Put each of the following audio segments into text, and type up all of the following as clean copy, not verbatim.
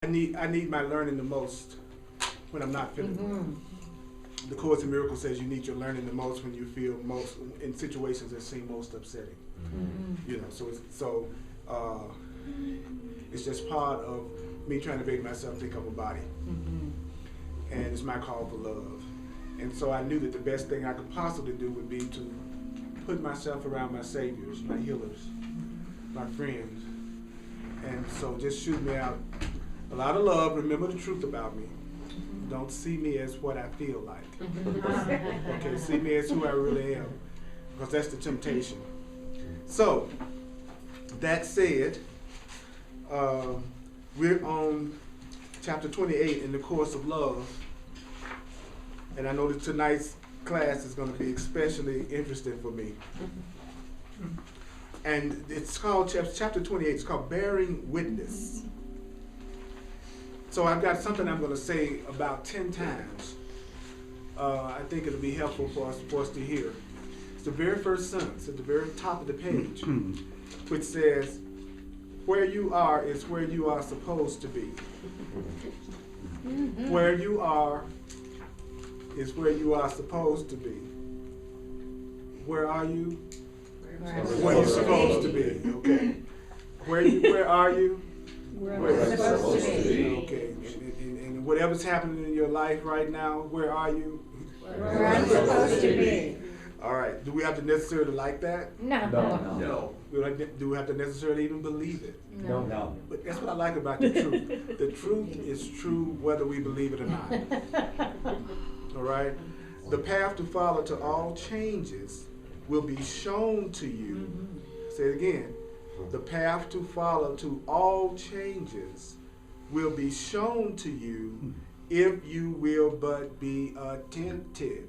I need my learning the most when I'm not feeling well. The Course in Miracles says you need your learning the most when you feel most in situations that seem most upsetting. You know, it's just part of me trying to make myself think of a body, and it's my call for love. And so I knew that the best thing I could possibly do would be to put myself around my saviors, my healers, my friends, and so just shoot me out a lot of love. Remember the truth about me. Don't see me as what I feel like. Okay, see me as who I really am, because that's the temptation. So, that said, we're on chapter 28 in the Course of Love, and I know that tonight's class is going to be especially interesting for me. And it's called, chapter 28, it's called Bearing Witness. So I've got something I'm going to say about 10 times. I think it'll be helpful for us to hear. It's the very first sentence at the very top of the page, which says, where you are is where you are supposed to be. Where you are is where you are supposed to be. Where are you? Where you're supposed to be. Okay. Where are you? Where we're supposed to be. Okay. And whatever's happening in your life right now, where are you? Where I'm supposed to be. All right. Do we have to necessarily like that? No. Do we have to necessarily even believe it? No. But that's what I like about the truth. The truth is true whether we believe it or not. All right? The path to follow to all changes will be shown to you. Say it again. The path to follow to all changes will be shown to you if you will but be attentive.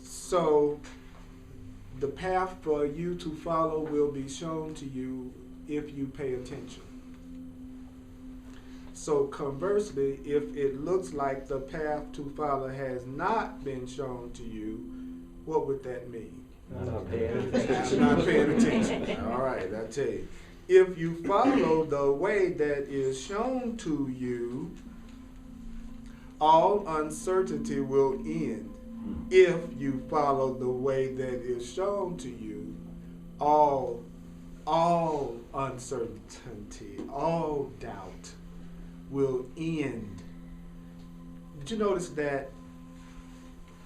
So the path for you to follow will be shown to you if you pay attention. So conversely, if it looks like the path to follow has not been shown to you, what would that mean? Not paying attention. Not paying attention. All right, I tell you. If you follow the way that is shown to you, all uncertainty will end. If you follow the way that is shown to you, all uncertainty, all doubt will end. Did you notice that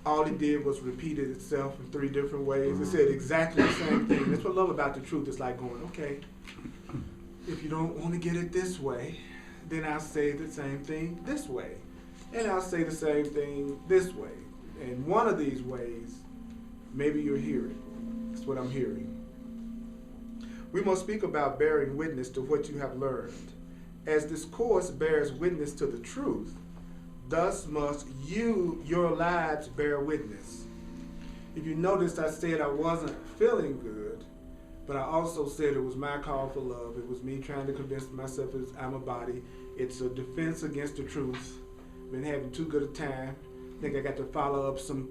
all it did was repeated itself in 3 different ways? It said exactly the same thing. That's what I love about the truth. It's like going, okay, if you don't want to get it this way, then I'll say the same thing this way. And I'll say the same thing this way. And one of these ways, maybe you're hearing. That's what I'm hearing. We must speak about bearing witness to what you have learned. As this course bears witness to the truth, thus must your lives bear witness. If you noticed, I said I wasn't feeling good, but I also said it was my call for love. It was me trying to convince myself that I'm a body. It's a defense against the truth. Been having too good a time. Think I got to follow up some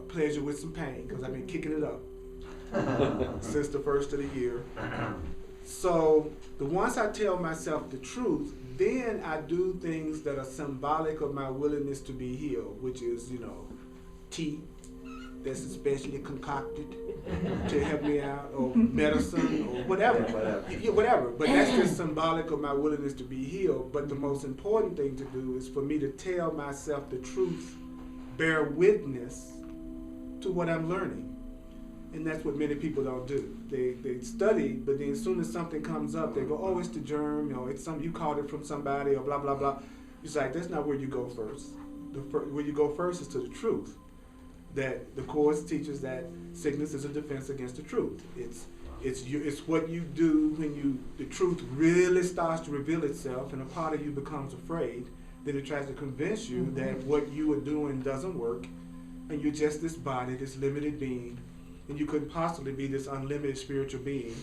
pleasure with some pain, because I've been kicking it up since the first of the year. So once I tell myself the truth, then I do things that are symbolic of my willingness to be healed, which is, tea that's especially concocted to help me out, or medicine, or whatever. Yeah, whatever. But that's just symbolic of my willingness to be healed. But the most important thing to do is for me to tell myself the truth, bear witness to what I'm learning. And that's what many people don't do. They study, but then as soon as something comes up, they go, oh, it's the germ, it's something, you caught it from somebody, or blah, blah, blah. It's like, that's not where you go first. Where you go first is to the truth. That the Course teaches that sickness is a defense against the truth. It's what you do when the truth really starts to reveal itself and a part of you becomes afraid. Then it tries to convince you that what you are doing doesn't work, and you're just this body, this limited being, and you couldn't possibly be this unlimited spiritual being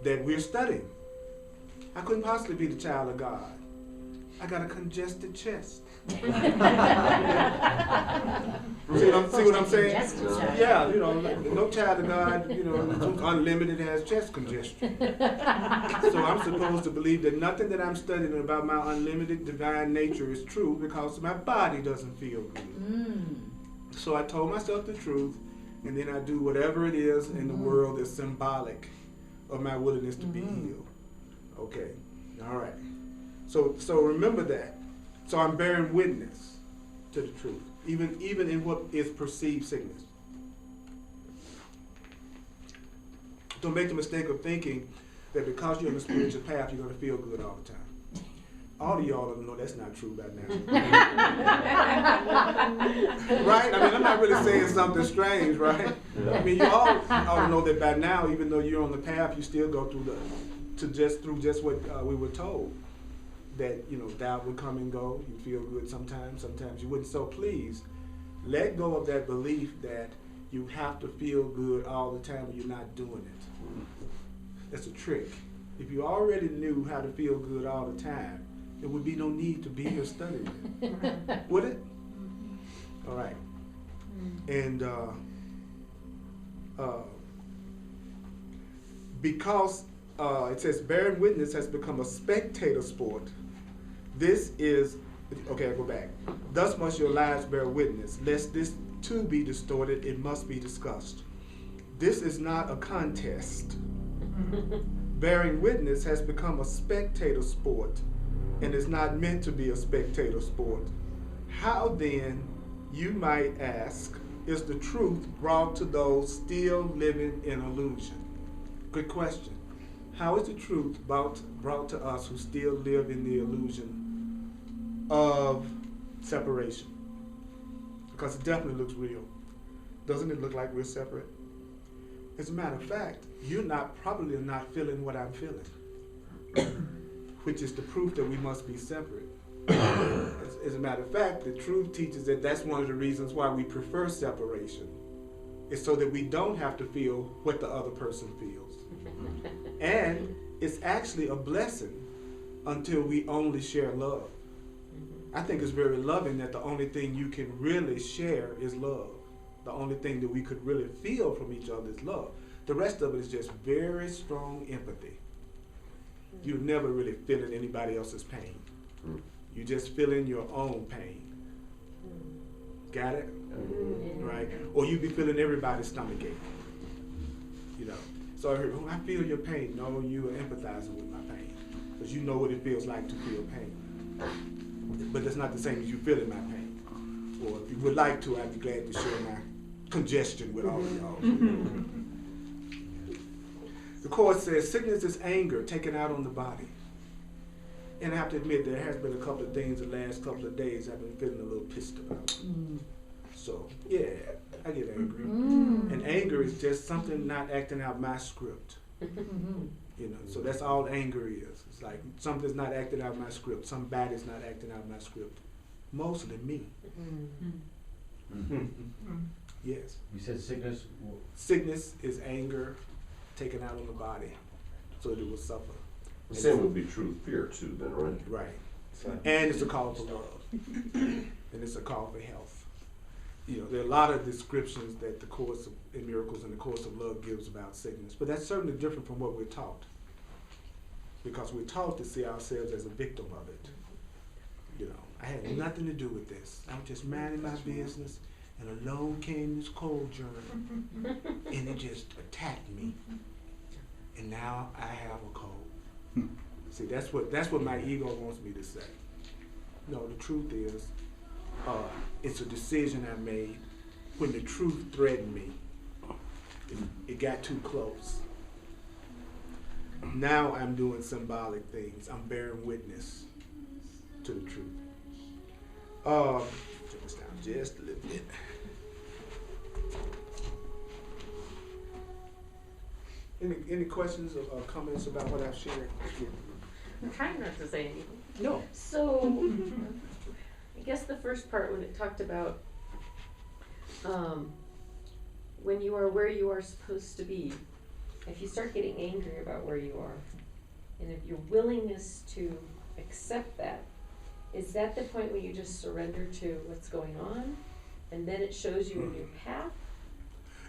that we're studying. I couldn't possibly be the child of God. I got a congested chest. See See what I'm saying? Congested. Yeah, you know, no child of God, you know, who's unlimited has chest congestion. So I'm supposed to believe that nothing that I'm studying about my unlimited divine nature is true because my body doesn't feel good. So I told myself the truth, and then I do whatever it is in the world that's symbolic of my willingness to be healed. Okay, all right. So remember that. So I'm bearing witness to the truth, even in what is perceived sickness. Don't make the mistake of thinking that because you're on the spiritual path, you're going to feel good all the time. All of y'all know that's not true by now. Right? I mean, I'm not really saying something strange, right? I mean, you all know that by now, even though you're on the path, you still go through just what we were told. That, you know, doubt would come and go. You feel good sometimes you wouldn't. So please, let go of that belief that you have to feel good all the time when you're not doing it. That's a trick. If you already knew how to feel good all the time, there would be no need to be here studying it. Would it? All right. And because it says bearing witness has become a spectator sport, this is, okay, I go back. Thus must your lives bear witness. Lest this too be distorted, it must be discussed. This is not a contest. Bearing witness has become a spectator sport and is not meant to be a spectator sport. How then, you might ask, is the truth brought to those still living in illusion? Good question. How is the truth brought to us who still live in the illusion of separation? Because it definitely looks real. Doesn't it look like we're separate? As a matter of fact, you're probably not feeling what I'm feeling, which is the proof that we must be separate. As a matter of fact, the truth teaches that that's one of the reasons why we prefer separation. It's so that we don't have to feel what the other person feels. And it's actually a blessing until we only share love. I think it's very loving that the only thing you can really share is love. The only thing that we could really feel from each other is love. The rest of it is just very strong empathy. You're never really feeling anybody else's pain. You're just feeling your own pain. Got it? Right? Or you be feeling everybody's stomach ache. You know. So I heard, I feel your pain. No, you are empathizing with my pain. Because you know what it feels like to feel pain. But that's not the same as you feeling my pain. Or if you would like to, I'd be glad to share my congestion with all of y'all. The Course says sickness is anger taken out on the body. And I have to admit, there has been a couple of things the last couple of days I've been feeling a little pissed about. So, yeah, I get angry. And anger is just something not acting out my script. You know, so that's all anger is. It's like something's not acting out my script. Somebody's not acting out my script. Mostly me. Yes. You said sickness? Sickness is anger taken out on the body so that it will suffer. The same would be true of fear too, then, right? Right. And it's a call for love. And it's a call for health. You know, there are a lot of descriptions that the Course in Miracles and the Course of Love gives about sickness, but that's certainly different from what we're taught. Because we're taught to see ourselves as a victim of it. You know, I had nothing to do with this. I was just minding my business, and along came this cold germ, and it just attacked me. And now I have a cold. See, that's what my ego wants me to say. No, the truth is, it's a decision I made when the truth threatened me. It got too close. Now I'm doing symbolic things. I'm bearing witness to the truth. Turn this down just a little bit. Any questions or comments about what I've shared? I'm trying not to say anything. No. So, I guess the first part when it talked about when you are where you are supposed to be, if you start getting angry about where you are, and if your willingness to accept that is that the point where you just surrender to what's going on, and then it shows you a new path?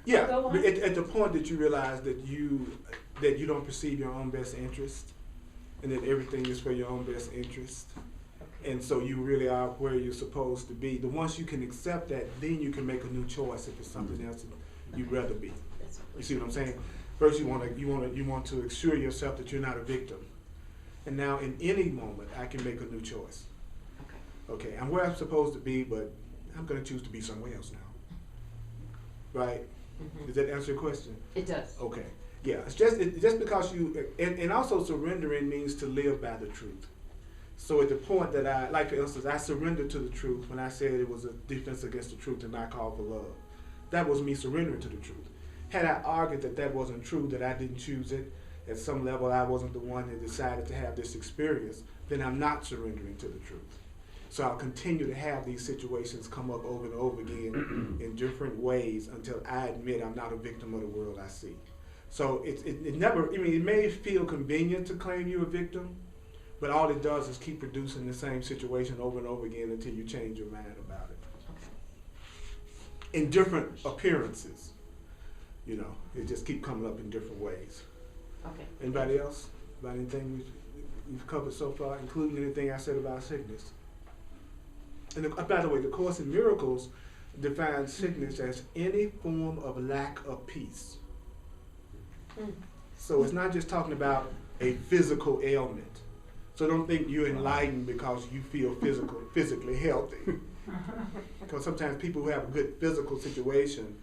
Yeah, Go on. at the point that you realize that you don't perceive your own best interest, and that everything is for your own best interest, Okay. and so you really are where you're supposed to be. The once you can accept that, then you can make a new choice if it's something else you'd rather be. That's what You see what I'm saying? First, you want to assure yourself that you're not a victim, and now in any moment I can make a new choice. Okay. Okay, I'm where I'm supposed to be, but I'm going to choose to be somewhere else now. Right? Mhm. Does that answer your question? It does. Okay. Yeah, it's just because you, and also surrendering means to live by the truth. So at the point that like for instance, I surrendered to the truth when I said it was a defense against the truth and not call for love. That was me surrendering to the truth. Had I argued that wasn't true, that I didn't choose it, at some level I wasn't the one that decided to have this experience, then I'm not surrendering to the truth. So I'll continue to have these situations come up over and over again in different ways until I admit I'm not a victim of the world I see. So it never, I mean, it may feel convenient to claim you're a victim, but all it does is keep producing the same situation over and over again until you change your mind about it. Okay. In different appearances, you know, it just keep coming up in different ways. Okay. Anybody else? About anything we've covered so far, including anything I said about sickness? And by the way, the Course in Miracles defines sickness as any form of lack of peace. Mm. So it's not just talking about a physical ailment. So don't think you're enlightened because you feel physically healthy. Because sometimes people who have a good physical situation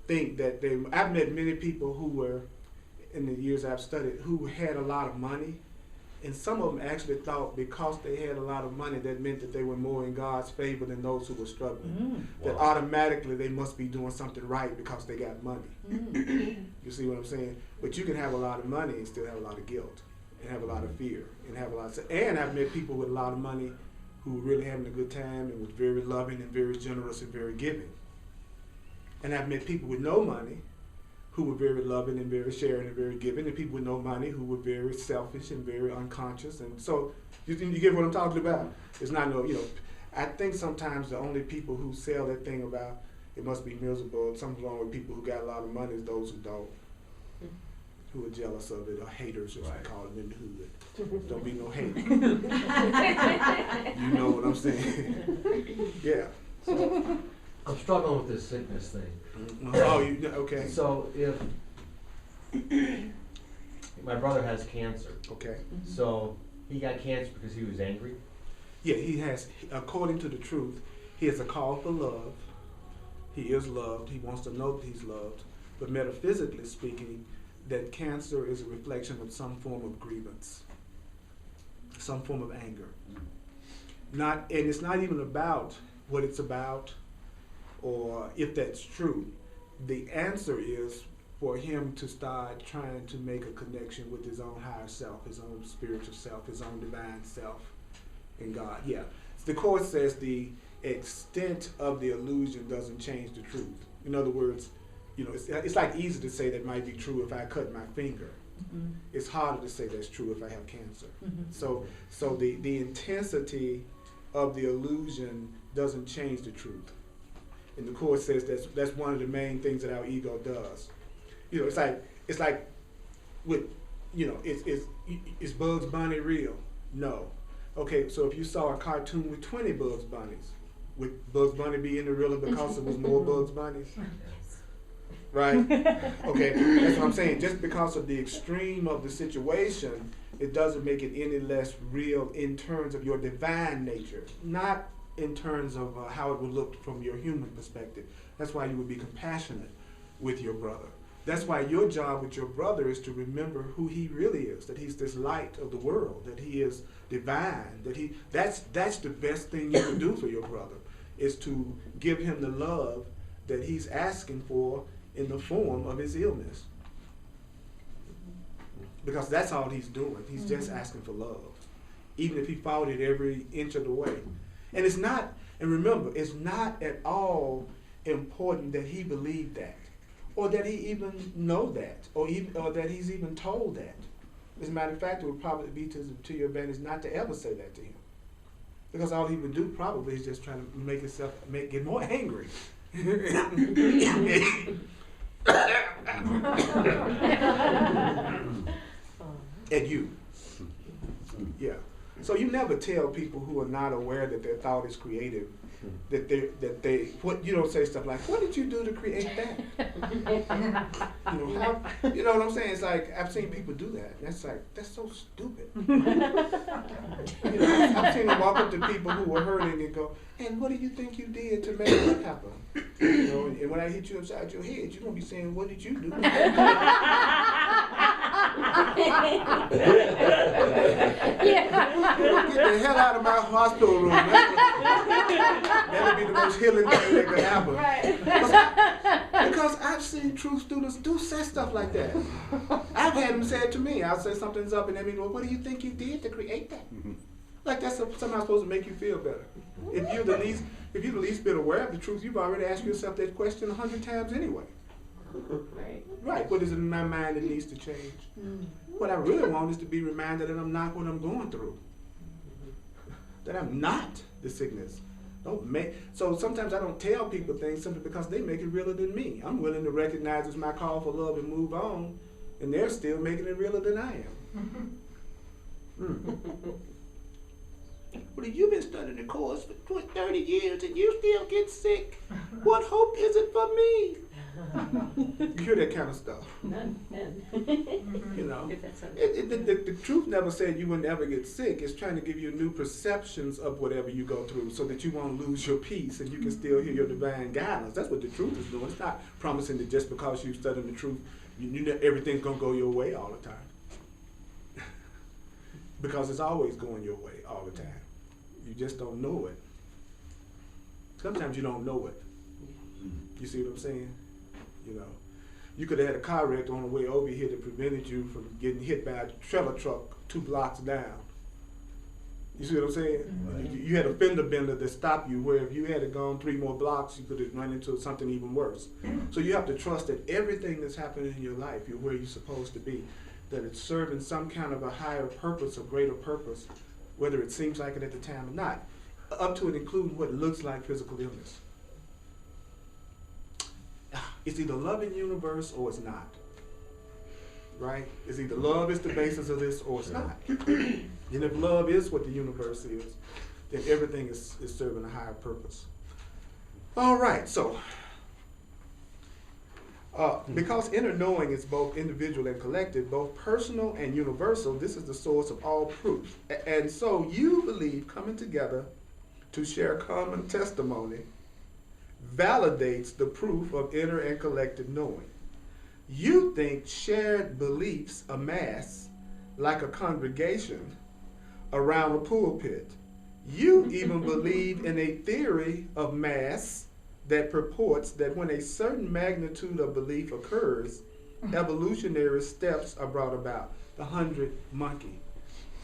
think that I've met many people who were, in the years I've studied, who had a lot of money. And some of them actually thought because they had a lot of money, that meant that they were more in God's favor than those who were struggling. That automatically they must be doing something right because they got money. You see what I'm saying? But you can have a lot of money and still have a lot of guilt, and have a lot of fear, and have a lot of... And I've met people with a lot of money who were really having a good time and was very loving and very generous and very giving. And I've met people with no money who were very loving and very sharing and very giving, and people with no money who were very selfish and very unconscious. And so, you get what I'm talking about? It's not no, you know, I think sometimes the only people who sell that thing about it must be miserable, something wrong with people who got a lot of money is those who don't, who are jealous of it, or haters, as we call them in the hood. Don't be no hater. You know what I'm saying? Yeah. So, I'm struggling with this sickness thing. oh, okay. So if my brother has cancer, Okay. so he got cancer because he was angry. Yeah, he has, according to the truth, he has a call for love. He is loved. He wants to know that he's loved. But metaphysically speaking, that cancer is a reflection of some form of grievance, some form of anger. And it's not even about what it's about or if that's true. The answer is for him to start trying to make a connection with his own higher self, his own spiritual self, his own divine self in God. Yeah. The Course says the extent of the illusion doesn't change the truth. In other words, you know, it's like easy to say that might be true if I cut my finger. Mm-hmm. It's harder to say that's true if I have cancer. Mm-hmm. So the intensity of the illusion doesn't change the truth. And the Course says that's one of the main things that our ego does. You know, it's like with, you know, is Bugs Bunny real? No. Okay, so if you saw a cartoon with 20 Bugs Bunnies, would Bugs Bunny be any realer because there was more Bugs Bunnies? Right? Okay, that's what I'm saying. Just because of the extreme of the situation, it doesn't make it any less real in terms of your divine nature, not in terms of how it would look from your human perspective. That's why you would be compassionate with your brother. That's why your job with your brother is to remember who he really is, that he's this light of the world, that he is divine, that's the best thing you can do for your brother, is to give him the love that he's asking for in the form of his illness. Because that's all he's doing. He's just asking for love, even if he fought it every inch of the way. And it's not, and remember, it's not at all important that he believed that, or that he even know that, or that he's even told that. As a matter of fact, it would probably be to your advantage not to ever say that to him. Because all he would do probably is just try to make himself get more angry. At you. Yeah. So you never tell people who are not aware that their thought is creative that they what you don't say stuff like, what did you do to create that? You know what I'm saying? It's like I've seen people do that. That's like that's so stupid. I've seen them walk up to people who were hurting and go, and what do you think you did to make that happen? And when I hit you upside your head, you're gonna be saying, what did you do? Get the hell out of my hospital room. That'll be the most healing thing that could happen. Right. Because I've seen true students say stuff like that. I've had them say it to me. I'll say something's up and they mean, well, what do you think you did to create that? Like that's somehow supposed to make you feel better. If you're the least bit aware of the truth, you've already asked yourself that question 100 times anyway. Right. Right. What is it in my mind that needs to change? What I really want is to be reminded that I'm not what I'm going through. That I'm not the sickness. So sometimes I don't tell people things simply because they make it realer than me. I'm willing to recognize it's my call for love and move on, and they're still making it realer than I am. Well, you've been studying the course for 30 years and you still get sick. What hope is it for me? You hear that kind of stuff. None. You know, If that's the truth never said you would never get sick. It's trying to give you new perceptions of whatever you go through so that you won't lose your peace and you can still hear your divine guidance. That's what the truth is doing. It's not promising that just because you study the truth, you know everything's going to go your way all the time. Because it's always going your way all the time. You just don't know it. Sometimes you don't know it. You see what I'm saying? You know, you could have had a car wreck on the way over here that prevented you from getting hit by a trailer truck 2 blocks down. You see what I'm saying? Right. You had a fender bender that stopped you where if you had gone 3 more blocks, you could have run into something even worse. So you have to trust that everything that's happening in your life, you're where you're supposed to be, that it's serving some kind of a higher purpose, a greater purpose, whether it seems like it at the time or not, up to and including what looks like physical illness. It's either love in universe or it's not. Right? It's either love is the basis of this or it's not. And if love is what the universe is, then everything is serving a higher purpose. All right, so because inner knowing is both individual and collective, both personal and universal, this is the source of all proof. And so you believe coming together to share common testimony validates the proof of inner and collective knowing. You think shared beliefs amass like a congregation around a pulpit. You even believe in a theory of mass that purports that when a certain magnitude of belief occurs, evolutionary steps are brought about. The 100 monkey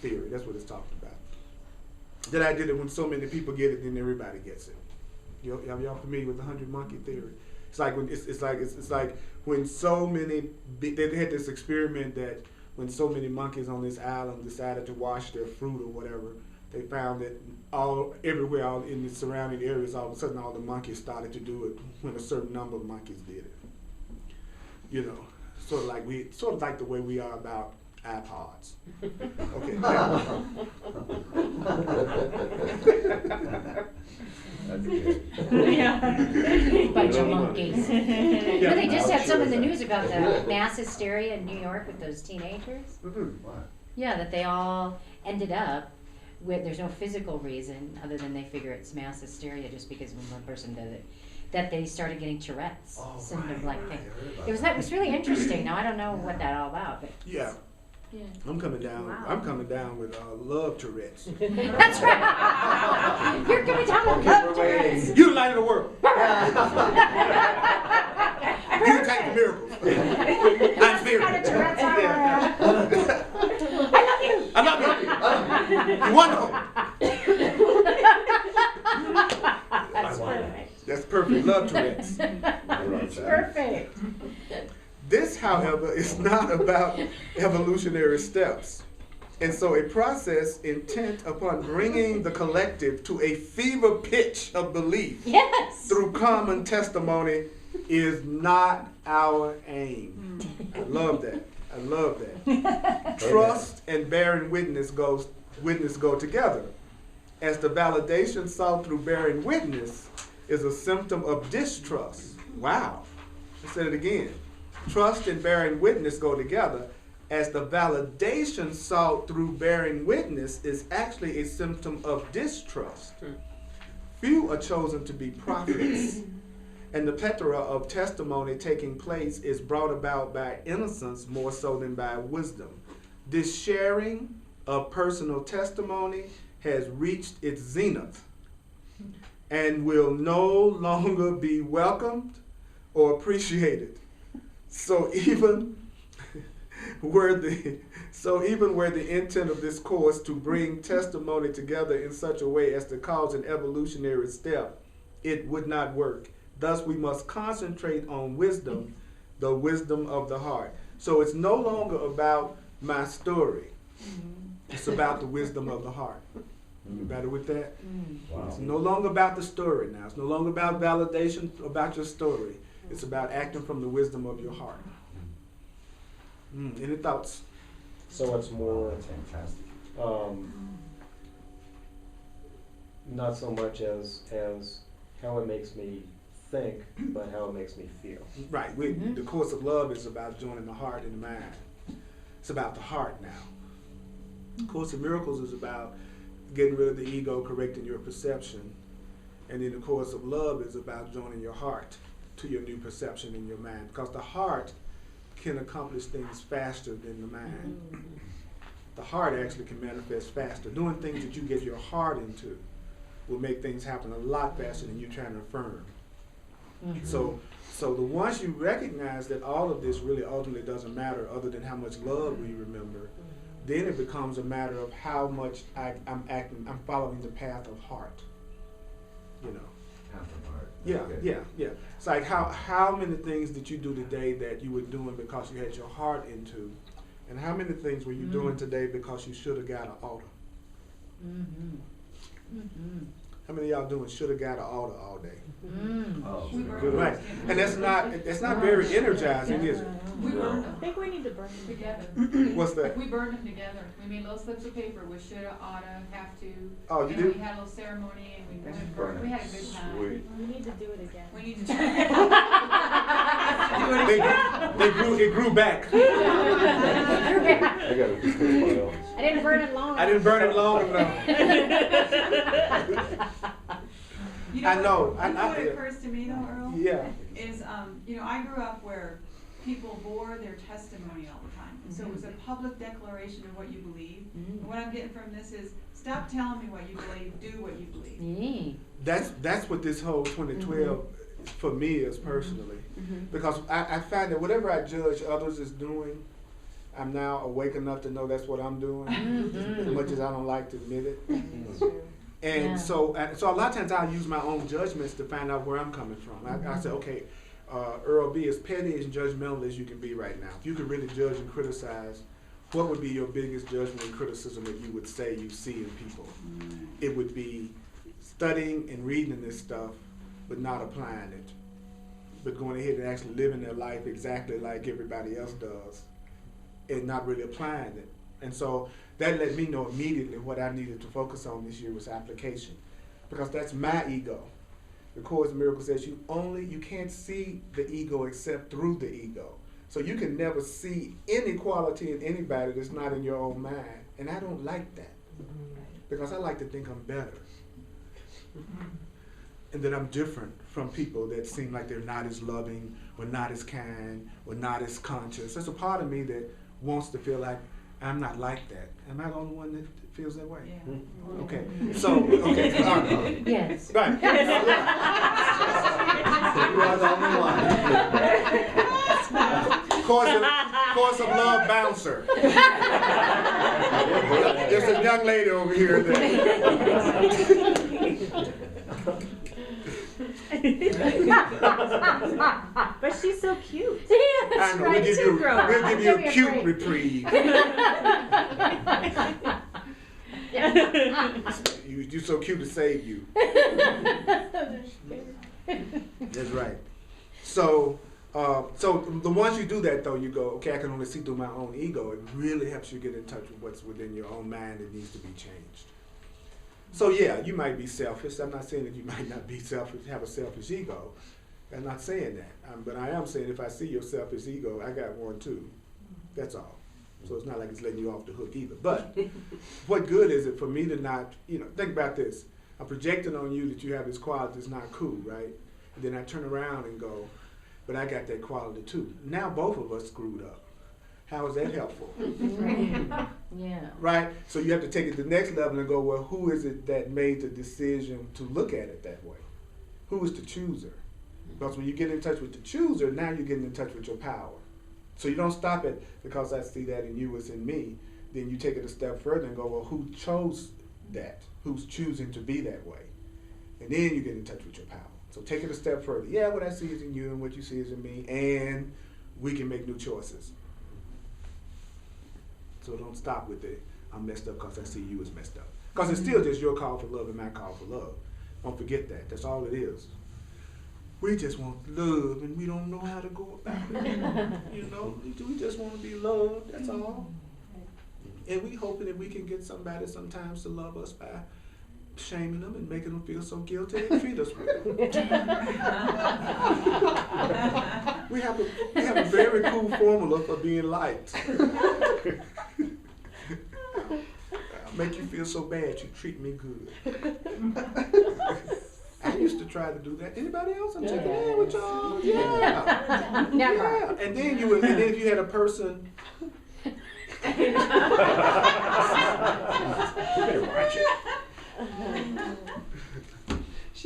theory, that's what it's talking about. That I did it when so many people get it, then everybody gets it. Y'all familiar with the 100 monkey theory? It's like when it's like when so many they had this experiment that when so many monkeys on this island decided to wash their fruit or whatever, they found that everywhere in the surrounding areas, all of a sudden all the monkeys started to do it when a certain number of monkeys did it. You know, sort of like the way we are about iPods. Okay. That's good. Bunch of monkeys. Yeah. They just had some in the news about the mass hysteria in New York with those teenagers. What? Yeah, that they all ended up with, there's no physical reason other than they figure it's mass hysteria just because when one person does it, that they started getting Tourette's syndrome like thing. It was really interesting. Now I don't know what that all about, but Yeah. yeah. I'm coming down. Wow. I'm coming down with love Tourette's. That's right. You're coming down with love Tourette's. You the light of the world. You take the miracles. I'm spirit. Got a Tourette's on her. I love you. You're wonderful. That's perfect. That's perfect. Love Tourette's. That's perfect. This, however, is not about evolutionary steps. And so a process intent upon bringing the collective to a fever pitch of belief Yes. through common testimony is not our aim. I love that. I love that. Trust and bearing witness go together. As the validation sought through bearing witness is a symptom of distrust. Wow. I said it again. Trust and bearing witness go together, as the validation sought through bearing witness is actually a symptom of distrust. Few are chosen to be prophets, and the plethora of testimony taking place is brought about by innocence more so than by wisdom. This sharing of personal testimony has reached its zenith and will no longer be welcomed or appreciated. So even were the intent of this course to bring testimony together in such a way as to cause an evolutionary step, it would not work. Thus we must concentrate on wisdom, the wisdom of the heart. So it's no longer about my story. It's about the wisdom of the heart. You better with that? Wow. It's no longer about the story now. It's no longer about validation about your story. It's about acting from the wisdom of your heart. Any thoughts? So it's more, That's fantastic. not so much as how it makes me think, but how it makes me feel. Right. The course of love is about joining the heart and the mind. It's about the heart now. The Course of Miracles is about getting rid of the ego, correcting your perception. And then the Course of Love is about joining your heart to your new perception in your mind. Because the heart can accomplish things faster than the mind. The heart actually can manifest faster. Doing things that you get your heart into will make things happen a lot faster than you trying to affirm. So the once you recognize that all of this really ultimately doesn't matter other than how much love we remember, then it becomes a matter of how much I'm following the path of heart. You know. Half of heart. Yeah, Okay. yeah. It's like how many things did you do today that you were doing because you had your heart into, and how many things were you doing today because you should have got an altar? How many of y'all doing should have got an altar all day? Oh, We very were- good. Right, and that's not very energizing, is it? We burned I them think we need to burn them together. What's that? We burned them together. We made little slips of paper with shoulda, oughta, have to. Oh, you And did? we had a little ceremony and we Let's went burn burn. it. We had a good time. Sweet. We need to do it again. We need to. It grew back. I got a good file. I didn't burn it long. I didn't burn it long enough. You I know. You know what yeah. occurs to me though, Earl? Yeah. Is, I grew up where people bore their testimony all the time. And so it was a public declaration of what you believe. And what I'm getting from this is, stop telling me what you believe, do what you believe. That's what this whole 2012 for me is personally. Because I find that whatever I judge others is doing, I'm now awake enough to know that's what I'm doing, as much as I don't like to admit it. And Yeah. so a lot of times I use my own judgments to find out where I'm coming from. I say, okay, Earl, be as petty and judgmental as you can be right now. If you could really judge and criticize, what would be your biggest judgment and criticism that you would say you see in people? It would be studying and reading this stuff, but not applying it. But going ahead and actually living their life exactly like everybody else does, and not really applying it. And so that let me know immediately what I needed to focus on this year was application, because that's my ego. The Course in Miracles says you can't see the ego except through the ego. So you can never see any quality in anybody that's not in your own mind. And I don't like that, because I like to think I'm better. And that I'm different from people that seem like they're not as loving or not as kind or not as conscious. There's a part of me that wants to feel like I'm not like that. Am I the only one that feels that way? Yeah. Okay. So, okay. All right. Yes. Right. You are the only one. Course of Love bouncer. There's a young lady over here But she's so cute. I know. right, too grown. We'll give you Don't a be cute afraid. reprieve. Yeah. You're so cute to save you. That's right. So the once you do that though, you go, okay, I can only see through my own ego. It really helps you get in touch with what's within your own mind that needs to be changed. So yeah, you might be selfish. I'm not saying that you might not be selfish, have a selfish ego. I'm not saying that. But I am saying if I see your selfish ego, I got one too. That's all. So it's not like it's letting you off the hook either. But what good is it for me to not, think about this. I'm projecting on you that you have this quality that's not cool, right? And then I turn around and go, but I got that quality too. Now both of us screwed up. How is that helpful? Yeah. Right? So you have to take it to the next level and go, well, who is it that made the decision to look at it that way? Who is the chooser? Because when you get in touch with the chooser, now you're getting in touch with your power. So you don't stop it because I see that in you, it's in me. Then you take it a step further and go, well, who chose that? Who's choosing to be that way? And then you get in touch with your power. So take it a step further. Yeah, what I see is in you and what you see is in me, and we can make new choices. So don't stop with it. I'm messed up because I see you as messed up. Because it's still just your call for love and my call for love. Don't forget that. That's all it is. We just want love, and we don't know how to go about it. We just want to be loved. That's all. And we hoping that we can get somebody sometimes to love us by shaming them and making them feel so guilty and treat us well. we have a very cool formula for being liked. I'll make you feel so bad you treat me good. I used to try to do that. Anybody else? I'm checking in with y'all. Yeah. Never. Yeah. And then if you had a person. You better watch it.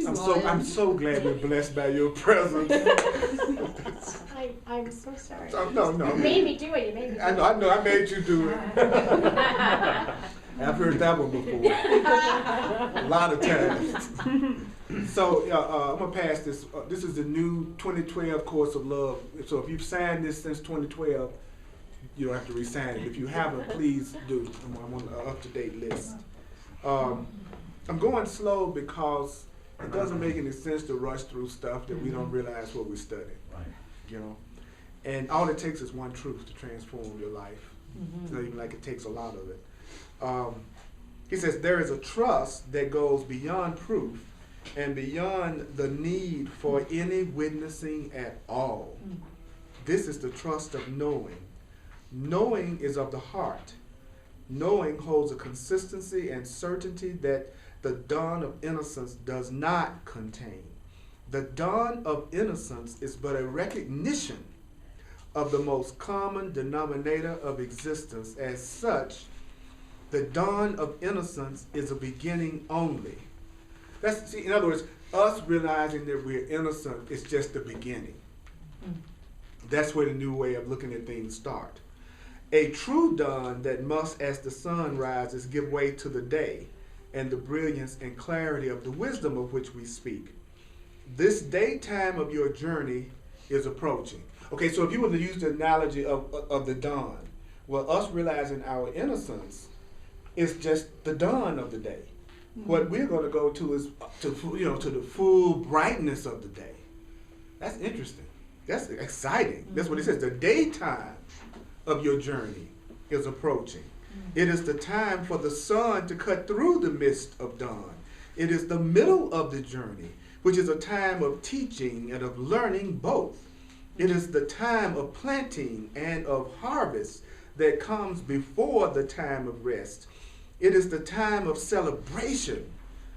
I'm so glad we're blessed by your presence. I'm so sorry. No. You made me do it. You made me do it. I know. I made you do it. I've heard that one before. A lot of times. So I'm gonna pass this. This is the new 2012 course of love. So if you've signed this since 2012, you don't have to re-sign it. If you haven't, please do. I'm on an up-to-date list. I'm going slow because it doesn't make any sense to rush through stuff that we don't realize what we're studying. Right. And all it takes is one truth to transform your life. It's not even like it takes a lot of it. He says there is a trust that goes beyond proof and beyond the need for any witnessing at all. This is the trust of knowing. Knowing is of the heart. Knowing holds a consistency and certainty that the dawn of innocence does not contain. The dawn of innocence is but a recognition of the most common denominator of existence. As such, the dawn of innocence is a beginning only. In other words, us realizing that we're innocent is just the beginning. That's where the new way of looking at things start. A true dawn that must, as the sun rises, give way to the day and the brilliance and clarity of the wisdom of which we speak. This daytime of your journey is approaching. Okay, so if you were to use the analogy of the dawn, well, us realizing our innocence is just the dawn of the day. What we're going to go to is to the full brightness of the day. That's interesting. That's exciting. That's what it says. The daytime of your journey is approaching. It is the time for the sun to cut through the mist of dawn. It is the middle of the journey, which is a time of teaching and of learning both. It is the time of planting and of harvest that comes before the time of rest. It is the time of celebration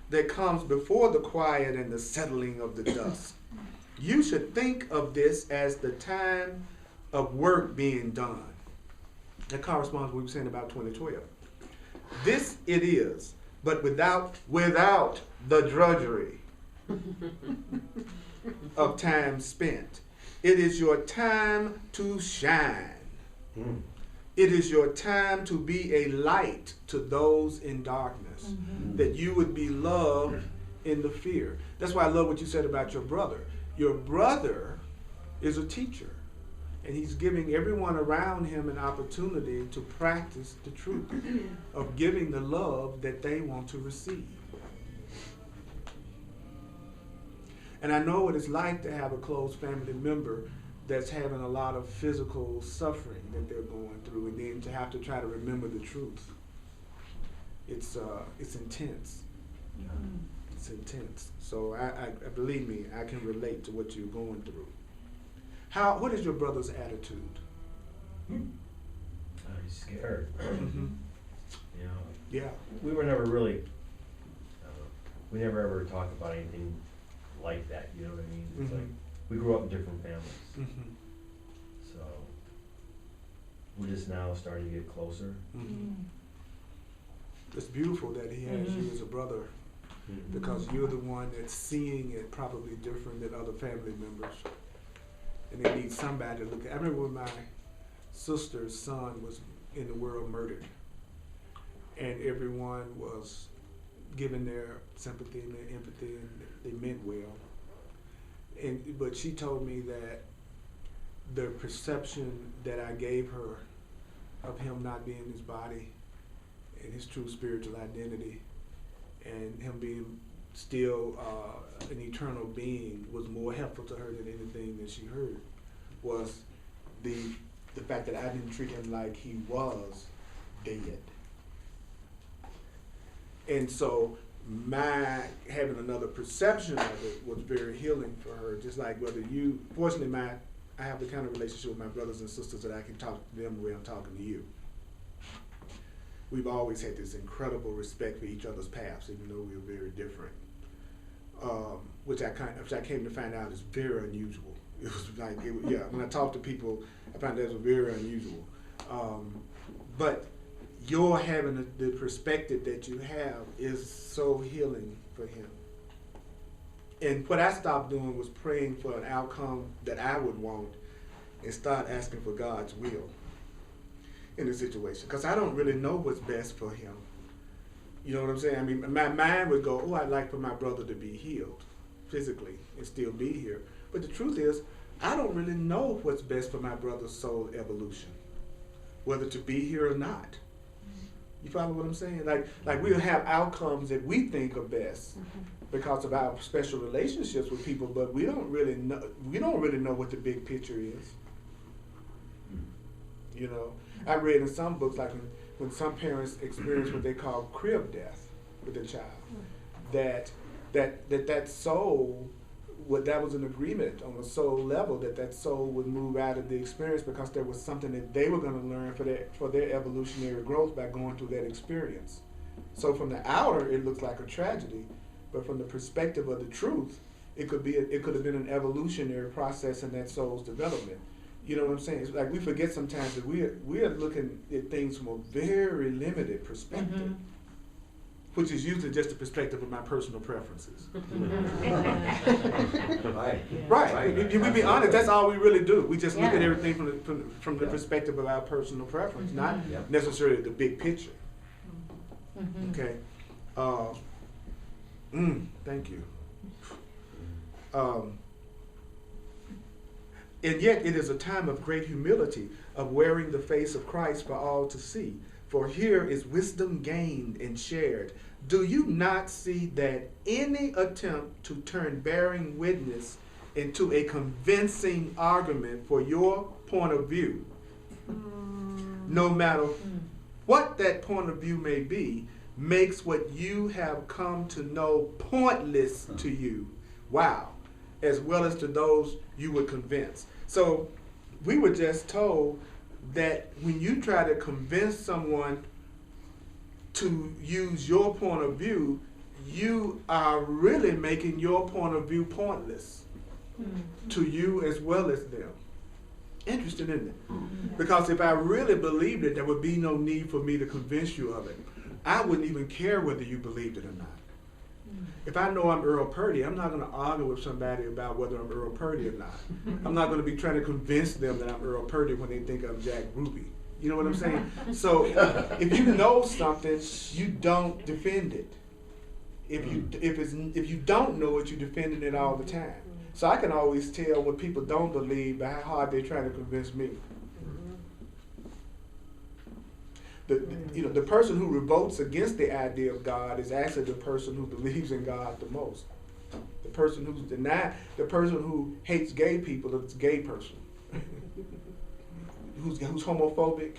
that comes before the quiet and the settling of the dusk. You should think of this as the time of work being done. That corresponds to what we were saying about 2012. This it is, but without the drudgery of time spent. It is your time to shine. It is your time to be a light to those in darkness, that you would be loved in the fear. That's why I love what you said about your brother. Your brother is a teacher, And he's giving everyone around him an opportunity to practice the truth of giving the love that they want to receive. And I know what it's like to have a close family member that's having a lot of physical suffering that they're going through, and then to have to try to remember the truth. It's intense. It's intense. So I believe me, I can relate to what you're going through. What is your brother's attitude? He's scared. Mm-hmm. You know, Yeah. we were never really, we never ever talked about anything like that, you know what I mean? It's Mhm. like, we grew up in different families, Mm-hmm. so we're just now starting to get closer. Mm-hmm. It's beautiful that he has you as a brother, because you're the one that's seeing it probably different than other family members. And they need somebody to look at. I remember when my sister's son was in the world murdered, and everyone was giving their sympathy and their empathy, and they meant well. But she told me that the perception that I gave her of him not being his body and his true spiritual identity, and him being still an eternal being, was more helpful to her than anything that she heard, was the fact that I didn't treat him like he was dead. And so my having another perception of it was very healing for her. Just like fortunately I have the kind of relationship with my brothers and sisters that I can talk to them the way I'm talking to you. We've always had this incredible respect for each other's paths, even though we were very different. Which I came to find out is very unusual. It was like, when I talk to people, I find that was very unusual. But your having the perspective that you have is so healing for him. And what I stopped doing was praying for an outcome that I would want, and start asking for God's will in the situation. Because I don't really know what's best for him. You know what I'm saying? I mean, my mind would go, I'd like for my brother to be healed physically and still be here. But the truth is, I don't really know what's best for my brother's soul evolution, whether to be here or not. You follow what I'm saying? Like we'll have outcomes that we think are best because of our special relationships with people, but we don't really know. We don't really know what the big picture is. You know, I read in some books, like when some parents experience what they call crib death with a child, that soul, that was an agreement on a soul level, that soul would move out of the experience because there was something that they were going to learn for their evolutionary growth by going through that experience. So from the outer, it looks like a tragedy, but from the perspective of the truth, it could have been an evolutionary process in that soul's development. You know what I'm saying? It's like we forget sometimes that we are looking at things from a very limited perspective, which is usually just the perspective of my personal preferences. Right. If we be honest, that's all we really do. We just look at everything from the perspective of our personal preference, not necessarily the big picture. Okay. Thank you. And yet it is a time of great humility, of wearing the face of Christ for all to see. For here is wisdom gained and shared. Do you not see that any attempt to turn bearing witness into a convincing argument for your point of view, no matter what that point of view may be, makes what you have come to know pointless to you? Wow. As well as to those you would convince. So we were just told that when you try to convince someone to use your point of view, you are really making your point of view pointless to you as well as them. Interesting, isn't it? Because if I really believed it, there would be no need for me to convince you of it. I wouldn't even care whether you believed it or not. If I know I'm Earl Purdy, I'm not going to argue with somebody about whether I'm Earl Purdy or not. I'm not going to be trying to convince them that I'm Earl Purdy when they think I'm Jack Ruby. You know what I'm saying? So if you know something, you don't defend it. If you don't know it, you're defending it all the time. So I can always tell what people don't believe by how hard they're trying to convince me. The person who revolts against the idea of God is actually the person who believes in God the most. The person the person who hates gay people is a gay person. who's homophobic,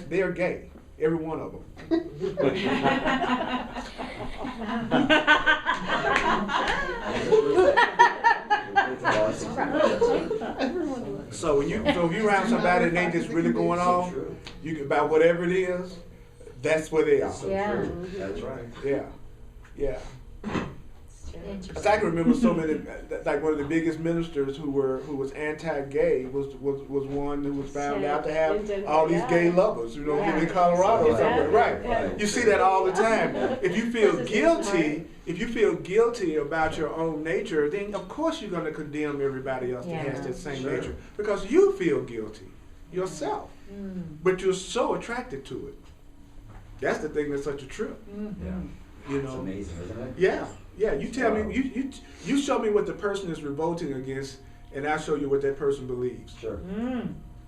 they're gay. Every one of them. So if you're around somebody and they just really going on, you can about whatever it is, that's where they are. Yeah. That's right. Yeah. Cause I can remember so many, like one of the biggest ministers who was anti-gay was one who was found out to have all these gay lovers, in Colorado somewhere. Right. You see that all the time. If you feel guilty about your own nature, then of course you're going to condemn everybody else that has that same nature because you feel guilty yourself, but you're so attracted to it. That's the thing that's such a trip. It's amazing, isn't it? Yeah, you tell me, you show me what the person is revolting against, and I'll show you what that person believes. Sure.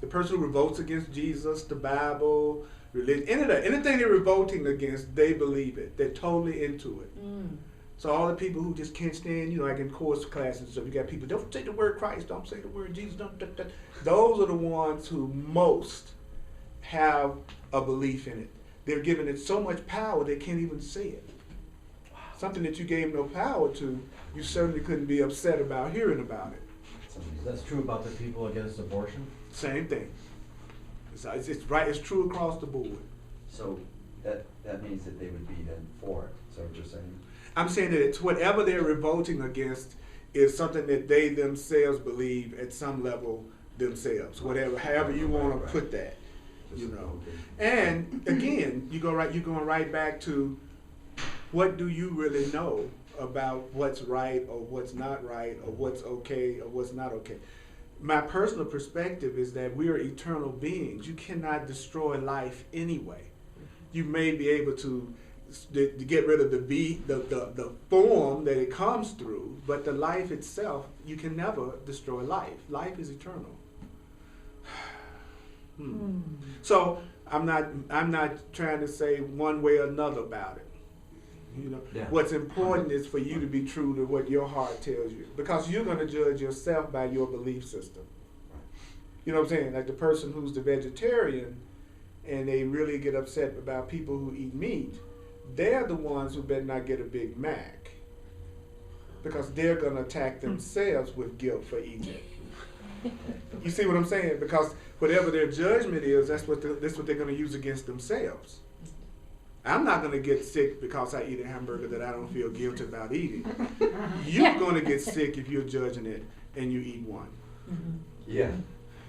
The person who revolts against Jesus, the Bible, religion, anything they're revolting against, they believe it. They're totally into it. So all the people who just can't stand, like in course classes and stuff, you got people, don't say the word Christ, don't say the word Jesus, don't. Those are the ones who most have a belief in it. They're giving it so much power they can't even say it. Something that you gave no power to, you certainly couldn't be upset about hearing about it. That's true about the people against abortion? Same thing. It's right. It's true across the board. So that means that they would be then for it. Is that what you're saying? I'm saying that it's whatever they're revolting against is something that they themselves believe at some level themselves. However you want to put that, And again, you're going right back to what do you really know about what's right or what's not right or what's okay or what's not okay. My personal perspective is that we are eternal beings. You cannot destroy life anyway. You may be able to get rid of the form that it comes through, but the life itself, you can never destroy life. Life is eternal. So I'm not trying to say one way or another about it. What's important is for you to be true to what your heart tells you, because you're going to judge yourself by your belief system. You know what I'm saying? Like the person who's the vegetarian and they really get upset about people who eat meat, they're the ones who better not get a Big Mac, because they're going to attack themselves with guilt for eating it. You see what I'm saying? Because whatever their judgment is, that's what they're going to use against themselves. I'm not going to get sick because I eat a hamburger that I don't feel guilty about eating. You're going to get sick if you're judging it and you eat one. Yeah.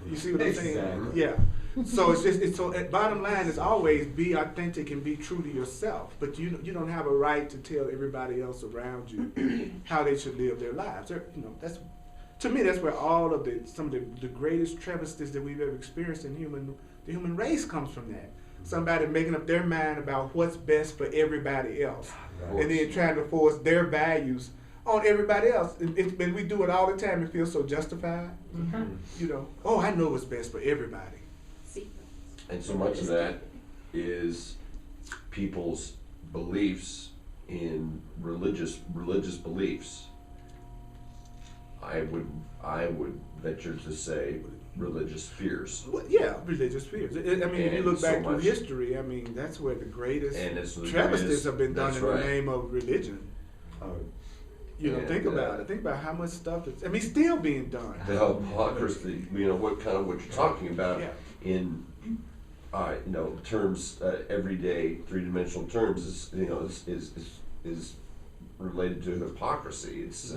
You see what I'm saying? Exactly. Yeah. So bottom line is always be authentic and be true to yourself. But you don't have a right to tell everybody else around you how they should live their lives. That's, to me, that's where all of some of the greatest travesties that we've ever experienced in the human race comes from that. Somebody making up their mind about what's best for everybody else, and then trying to force their values on everybody else. And we do it all the time. It feels so justified. Oh, I know what's best for everybody. And so much of that is people's beliefs in religious beliefs. I would venture to say religious fears. Well, yeah, religious fears. If you look back through history, that's where the greatest travesties have been done in the name of religion. Think about it. Think about how much stuff is, still being done. The hypocrisy, what you're talking about in, terms, everyday three-dimensional terms is related to hypocrisy. It's,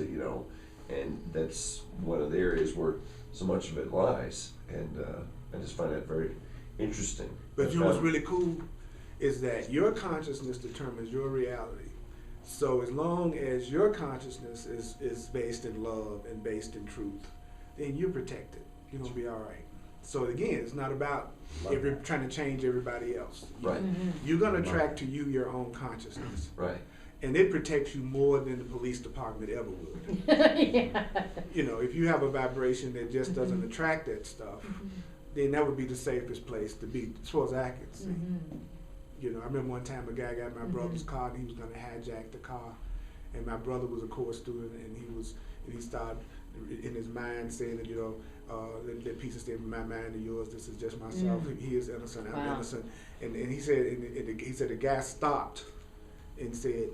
and that's one of the areas where so much of it lies, and I just find that very interesting. But what's really cool is that your consciousness determines your reality. So as long as your consciousness is based in love and based in truth, then you're protected. You're going to be all right. So again, it's not about trying to change everybody else. Right. You're going to attract to you your own consciousness. Right. and it protects you more than the police department ever would. Yeah. You know, if you have a vibration that just doesn't attract that stuff, then that would be the safest place to be, as far as I can see. You know, I remember one time a guy got my brother's car and he was going to hijack the car, and my brother was a court student, and he started in his mind saying that, you know, that piece of stay in my mind and yours, this is just myself. He is innocent, I'm innocent. And he said the guy stopped and said,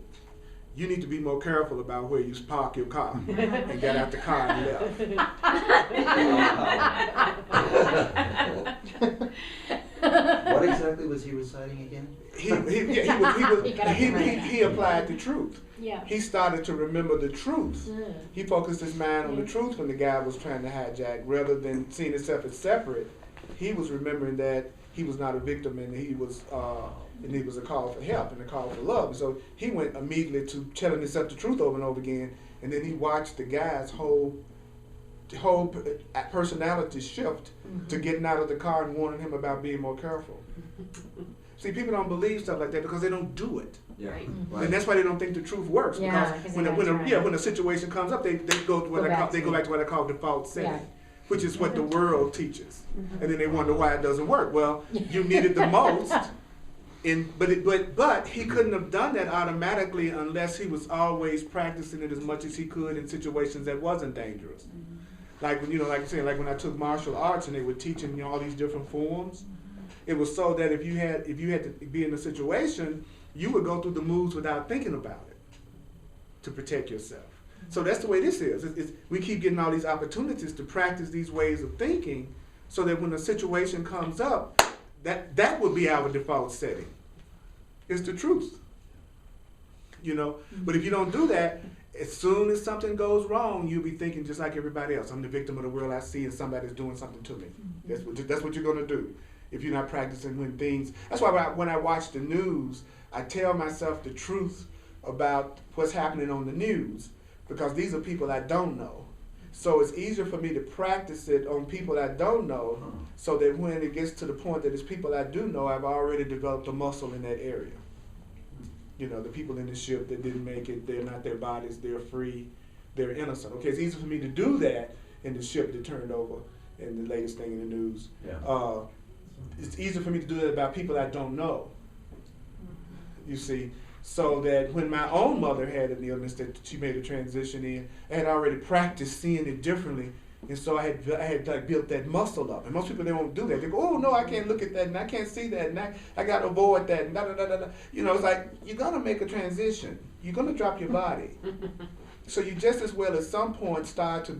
you need to be more careful about where you park your car, and got out the car and left. What exactly was he reciting again? He applied the truth. Yeah. He started to remember the truth. He focused his mind on the truth when the guy was trying to hijack, rather than seeing himself as separate. He was remembering that he was not a victim, and he was a call for help and a call for love. And so he went immediately to telling himself the truth over and over again, and then he watched the guy's whole personality shift to getting out of the car and warning him about being more careful. See, people don't believe stuff like that because they don't do it. Yeah. Right. And that's why they don't think the truth works. Yeah, because when a situation comes up, they go to what back they go back to what I call default setting, Yeah. which is what the world teaches, and then they wonder why it doesn't work. Well, you need it the most, but he couldn't have done that automatically unless he was always practicing it as much as he could in situations that wasn't dangerous. Like when, like I'm saying, like when I took martial arts and they were teaching all these different forms, it was so that if you had to be in a situation, you would go through the moves without thinking about it to protect yourself. So that's the way this is. We keep getting all these opportunities to practice these ways of thinking, so that when a situation comes up, that would be our default setting. It's the truth. But if you don't do that, as soon as something goes wrong, you'll be thinking just like everybody else. I'm the victim of the world I see, and somebody's doing something to me. That's what you're going to do if you're not practicing when things. That's why when I watch the news, I tell myself the truth about what's happening on the news, because these are people I don't know. So it's easier for me to practice it on people I don't know, so that when it gets to the point that it's people I do know, I've already developed a muscle in that area. The people in the ship that didn't make it, they're not their bodies, they're free, they're innocent. Okay, it's easy for me to do that in the ship that turned over in the latest thing in the news. Yeah. It's easier for me to do that about people I don't know. You see, so that when my own mother had an illness that she made a transition in, I had already practiced seeing it differently, and so I had like built that muscle up. And most people, they won't do that. They go, oh no, I can't look at that, and I can't see that, and I got to avoid that, and da da da da. It's like you're gonna make a transition. You're gonna drop your body. So you just as well at some point start to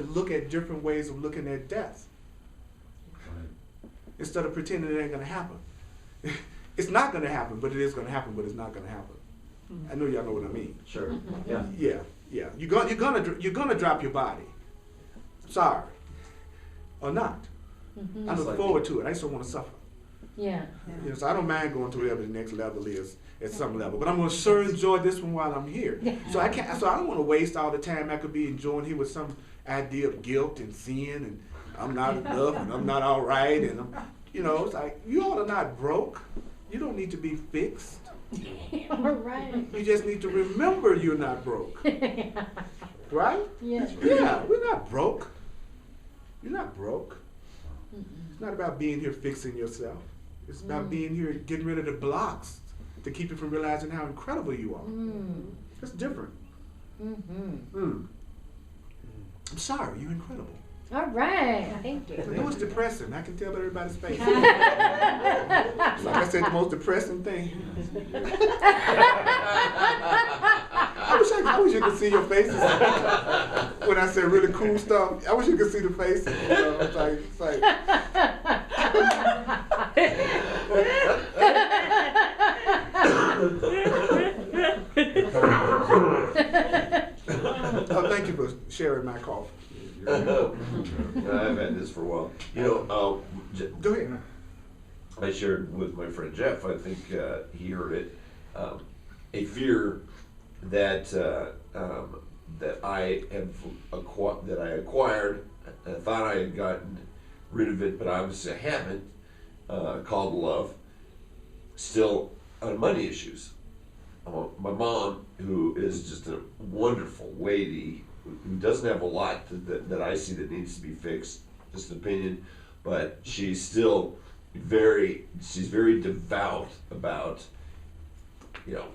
look at different ways of looking at death, instead of pretending it ain't gonna happen. It's not gonna happen, but it is gonna happen, but it's not gonna happen. I know y'all know what I mean. Sure. Yeah. Yeah. You're gonna drop your body. Sorry, or not. I look forward to it. I just don't want to suffer. Yeah. So I don't mind going to whatever the next level is at some level, but I'm gonna sure enjoy this one while I'm here. So I don't want to waste all the time I could be enjoying here with some idea of guilt and sin, and I'm not enough, and I'm not all right, and it's like you ought to not broke. You don't need to be fixed. All right. You just need to remember you're not broke. Right? Yeah. Yeah, we're not broke. You're not broke. It's not about being here fixing yourself. It's about being here getting rid of the blocks to keep you from realizing how incredible you are. That's different. I'm sorry, you're incredible. All right. Thank you. I know it's depressing. I can tell by everybody's face. Like I said, the most depressing thing. I wish you could see your faces when I say really cool stuff. I wish you could see the faces. It's like. Thank you for sharing my cough. I've had this for a while. Go ahead. I shared with my friend Jeff, I think he heard it, a fear that I acquired. I thought I had gotten rid of it, but obviously I haven't, called love, still on money issues. my mom, who is just a wonderful lady, who doesn't have a lot that I see that needs to be fixed, just an opinion, but she's still very devout about, you know,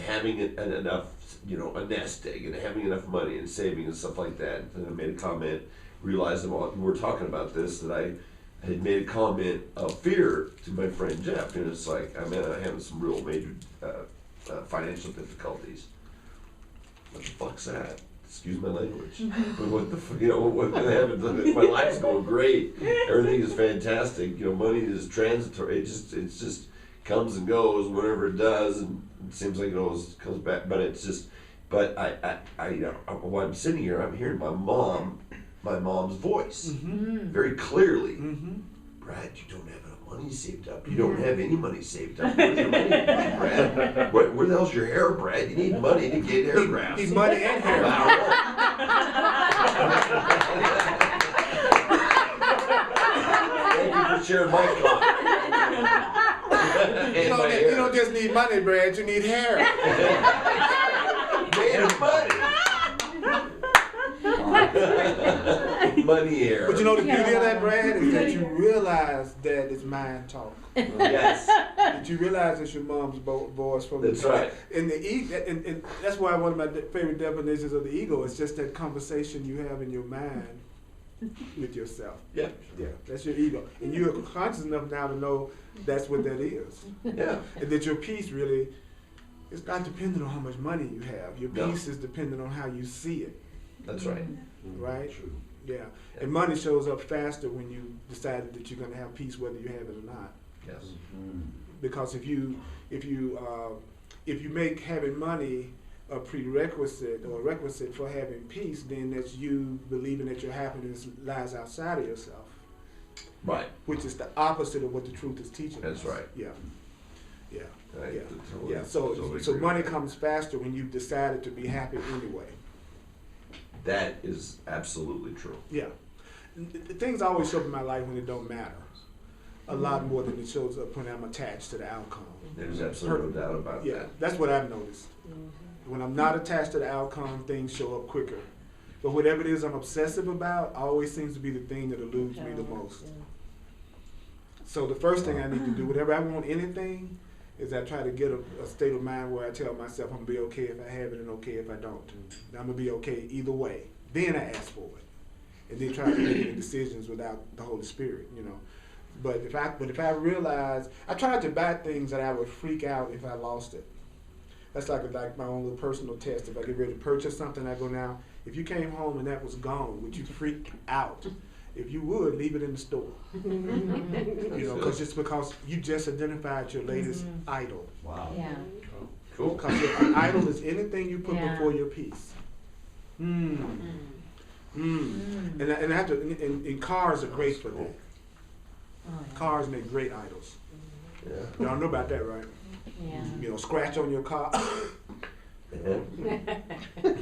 having enough, you know, a nest egg and having enough money and saving and stuff like that. And I made a comment, realized while we were talking about this that I had made a comment of fear to my friend Jeff, and it's like, I'm having some real major financial difficulties. What the fuck's that? Excuse my language. But what the fuck, you know, what happened? My life's going great. Everything is fantastic. You know, money is transitory. It just comes and goes whenever it does, and it seems like it always comes back. But it's just, but I you know, while I'm sitting here, I'm hearing my mom's voice very clearly. Brad, you don't have enough money saved up. You don't have any money saved up. Where's your money, Brad? Where the hell's your hair, Brad? You need money to get hair grafts. Need money and hair. Thank you for sharing my comment. You don't just need money, Brad. You need hair. Made of money. Money hair. But you know the beauty of that, Brad, is that you realize that it's mind talk. Yes. That you realize it's your mom's voice from That's the right. And and that's why one of my favorite definitions of the ego is just that conversation you have in your mind with yourself. Yeah. Yeah, that's your ego. And you're conscious enough now to know that's what that is. Yeah. And that your peace really is not dependent on how much money you have. Your No. peace is dependent on how you see it. That's right. Right? True. Yeah. And money shows up faster when you decided that you're going to have peace whether you have it or not. Yes. Because if you make having money a prerequisite or a requisite for having peace, then that's you believing that your happiness lies outside of yourself. Right. Which is the opposite of what the truth is teaching us. That's right. Yeah. Yeah. I Yeah. totally- Yeah. So totally so agree money with that. comes faster when you've decided to be happy anyway. That is absolutely true. Yeah. Things always show up in my life when it don't matter. A lot more than it shows up when I'm attached to the outcome. There's absolutely no doubt about Yeah, that. that's what I've noticed. When I'm not attached to the outcome, things show up quicker. But whatever it is I'm obsessive about always seems to be the thing that eludes me the most. So the first thing I need to do, whenever I want anything, is I try to get a state of mind where I tell myself I'm gonna be okay if I have it and okay if I don't. I'm gonna be okay either way. Then I ask for it, and then try to make any decisions without the Holy Spirit, you know. But if I realize, I tried to buy things that I would freak out if I lost it. That's like my own little personal test. If I get ready to purchase something, I go, now, if you came home and that was gone, would you freak out? If you would, leave it in the store. You know, because you just identified your latest idol. Wow. Yeah. Cool. Because an idol is anything you put Yeah. before your peace. And I have to. And cars are great for that. Oh, yeah. Cars make great idols. Yeah. Y'all know about that, right? Yeah. You know, scratch on your car. Yeah. You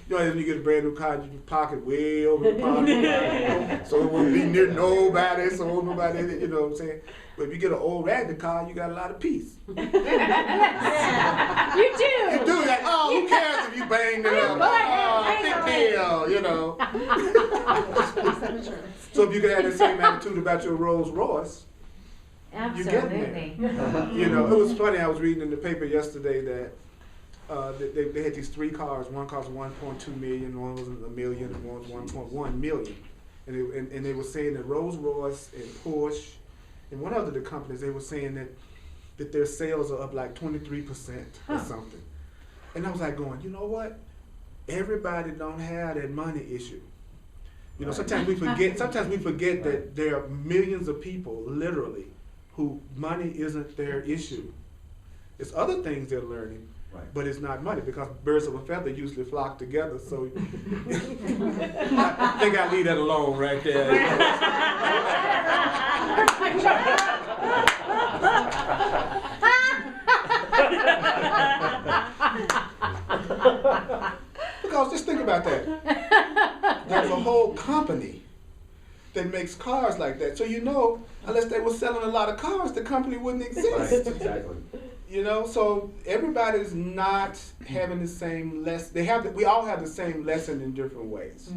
know, when you get a brand new car, you park it way over the parking lot, so it won't be near nobody, so nobody, you know what I'm saying? But if you get an old ragged car, you got a lot of peace. Yeah. You do like, oh, who cares if you banged it up? Oh, big deal, you know. So if you could have the same attitude about your Rolls Royce, you get Absolutely. you know, it was funny. I was reading in the paper yesterday that they had these three cars. One cost 1.2 million, one was $1 million, and one was 1.1 million. And they were saying that Rolls Royce and Porsche and one other of the companies, they were saying that their sales are up like 23% or something. And I was like going, you know what? Everybody don't have that money issue. You know, sometimes we forget that there are millions of people, literally, who money isn't their issue. It's other things they're learning, but it's not money, because birds of a feather usually flock together. So I think I leave that alone right there. Because just think about that. There's a whole company that makes cars like that. So you know, unless they were selling a lot of cars, the company wouldn't exist. Exactly. You know, so everybody's not having the same lesson. We all have the same lesson in different ways.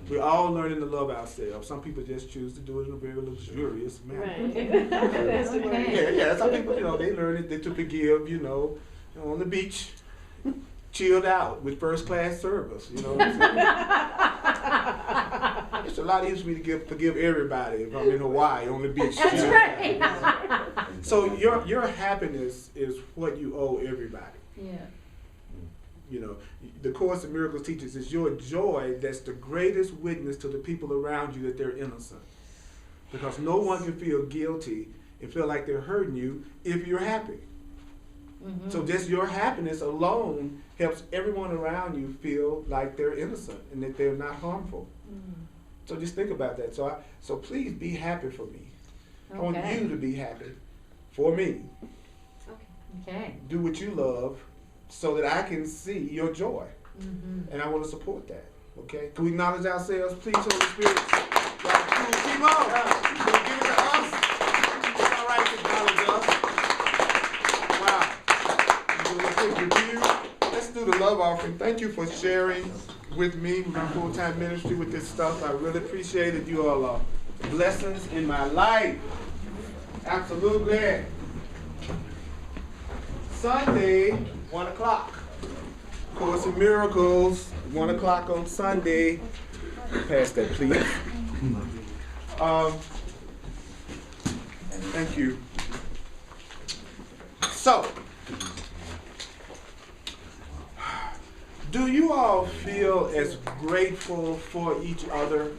We're all learning to love ourselves. Some people just choose to do it in a very luxurious manner. Right. That's the way. Yeah. Some people, they learn it to forgive, on the beach, chilled out with first class service. It's a lot easier for me to forgive everybody if I'm in Hawaii on the beach. That's right. So your happiness is what you owe everybody. Yeah. The Course in Miracles teaches is your joy that's the greatest witness to the people around you that they're innocent. Because no one can feel guilty and feel like they're hurting you if you're happy. Mm-hmm. So just your happiness alone helps everyone around you feel like they're innocent and that they're not harmful. So just think about that. So please be happy for me. I want you to be happy for me. Okay. Do what you love so that I can see your joy. Mm-hmm. And I want to support that. Okay? Can we acknowledge ourselves? Please, Holy Spirit. Keep on. Don't give it to us. It's all right to acknowledge us. Wow. We'll do a quick review. Let's do the love offering. Thank you for sharing with me, with my full-time ministry, with this stuff. I really appreciate it. You all are blessings in my life. Absolutely. Sunday, 1 o'clock. Course in Miracles, 1 o'clock on Sunday. Pass that, please. Thank you. So, do you all feel as grateful for each other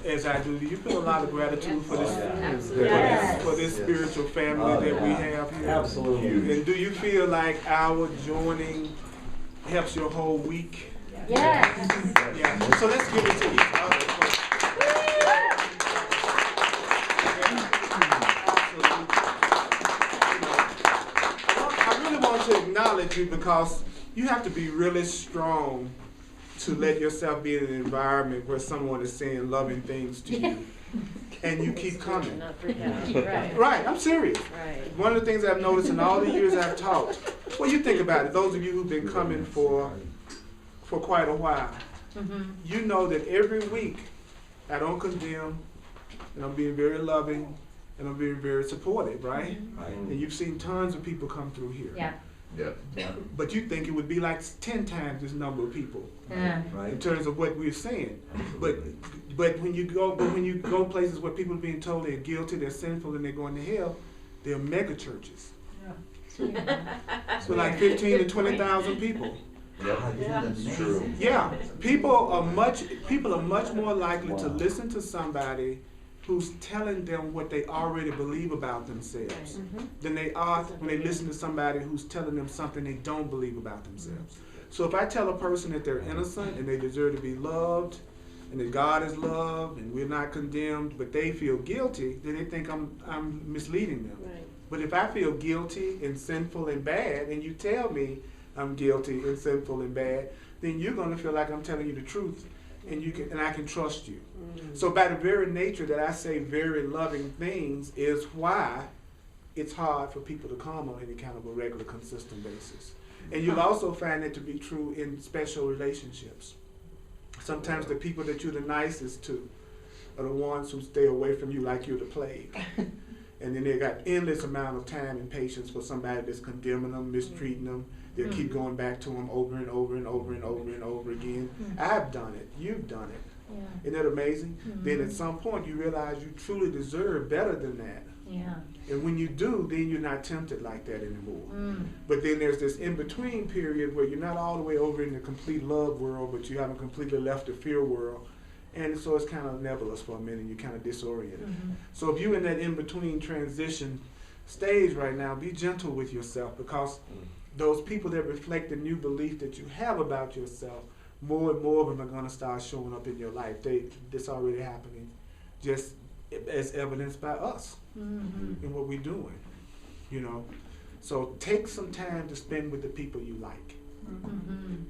as I do? Do you feel a lot of gratitude for this spiritual family that we have here? Absolutely. And do you feel like our joining helps your whole week? Yes. Yeah. So let's give it to each other. I really want to acknowledge you because you have to be really strong to let yourself be in an environment where someone is saying loving things to you. And you keep coming. Right, I'm serious. Right. One of the things I've noticed in all the years I've taught, well, you think about it, those of you who've been coming for quite a while, you know that every week I don't condemn, and I'm being very loving, and I'm being very supportive, right? And you've seen tons of people come through here. Yeah. Yeah. But you think it would be like 10 times this number of people Yeah. in terms of what we're saying. But when you go places where people are being told they're guilty, they're sinful, and they're going to hell, they're mega churches. So like 15 to 20,000 people. That's true. Yeah, people are much more likely to listen to somebody who's telling them what they already believe about themselves than they are when they listen to somebody who's telling them something they don't believe about themselves. So if I tell a person that they're innocent and they deserve to be loved and that God is loved and we're not condemned, but they feel guilty, then they think I'm misleading them. Right. But if I feel guilty and sinful and bad and you tell me I'm guilty and sinful and bad, then you're going to feel like I'm telling you the truth and I can trust you. So by the very nature that I say very loving things is why it's hard for people to come on any kind of a regular, consistent basis. And you'll also find that to be true in special relationships. Sometimes the people that you're the nicest to are the ones who stay away from you like you're the plague. And then they got endless amount of time and patience for somebody that's condemning them, mistreating them. They'll keep going back to them over and over and over and over and over again. I've done it. You've done it. Yeah. Isn't that amazing? Then at some point you realize you truly deserve better than that. Yeah. And when you do, then you're not tempted like that anymore. But then there's this in-between period where you're not all the way over in the complete love world, but you haven't completely left the fear world. And so it's kind of nebulous for a minute, and you're kind of disoriented. So if you're in that in-between transition stage right now, be gentle with yourself, because those people that reflect the new belief that you have about yourself, more and more of them are going to start showing up in your life. This already happening, just as evidenced by us in what we're doing, So take some time to spend with the people you like.